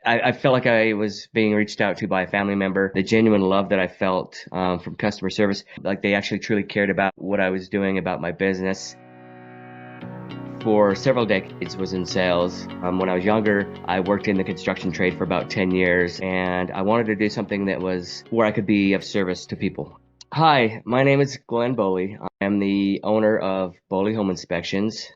I felt like I was being reached out to by a family member. The genuine love that I felt from customer service, like they actually truly cared about what I was doing, about my business. For several decades was in sales. When I was younger, I worked in the construction trade for about 10 years, and I wanted to do something that was where I could be of service to people. Hi, my name is Glen Boley. I am the owner of Boley Home Inspections.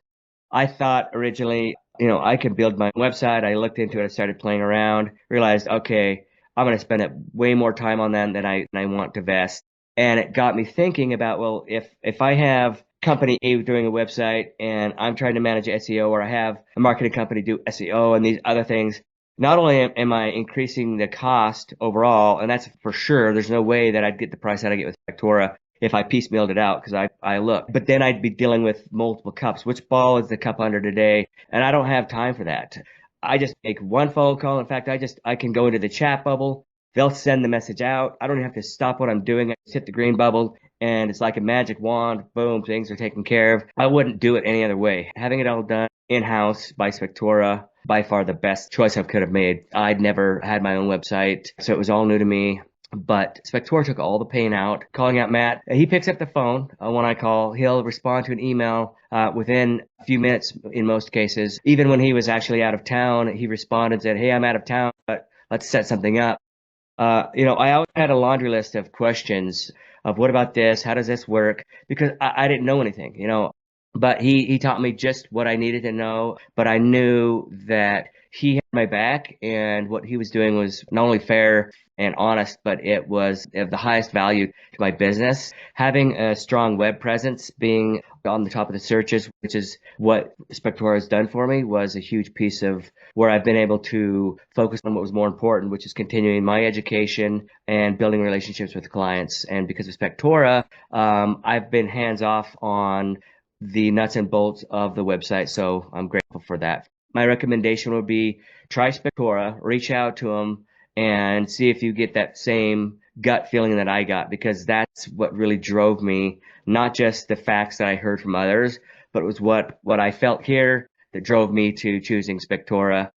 I thought originally, I could build my website. I looked into it, I started playing around, realized, okay, I'm going to spend way more time on that than I want to invest. And it got me thinking about, well, if I have company A doing a website and I'm trying to manage SEO, or I have a marketing company do SEO and these other things, not only am I increasing the cost overall, and that's for sure, there's no way that I'd get the price that I get with Spectora if I piecemealed it out, because I look. But then I'd be dealing with multiple cups. Which ball is the cup under today? And I don't have time for that. I just make one phone call. In fact, I can go into the chat bubble. They'll send the message out. I don't have to stop what I'm doing. I just hit the green bubble, and it's like a magic wand. Boom, things are taken care of. I wouldn't do it any other way. Having it all done in-house by Spectora, by far the best choice I could have made. I'd never had my own website, so it was all new to me. But Spector took all the pain out, calling out Matt. He picks up the phone when I call. He'll respond to an email within a few minutes in most cases. Even when he was actually out of town, he responded and said, "Hey, I'm out of town, but let's set something up." I always had a laundry list of questions of what about this? How does this work? Because I didn't know anything. But he taught me just what I needed to know. But I knew that he had my back, and what he was doing was not only fair and honest, but it was of the highest value to my business. Having a strong web presence, being on the top of the searches, which is what Spectora has done for me, was a huge piece of where I've been able to focus on what was more important, which is continuing my education and building relationships with clients. And because of Spectora, I've been hands off on the nuts and bolts of the website. So I'm grateful for that. My recommendation would be try Spectora, reach out to them, and see if you get that same gut feeling that I got, because that's what really drove me, not just the facts that I heard from others, but it was what I felt here that drove me to choosing Spectora.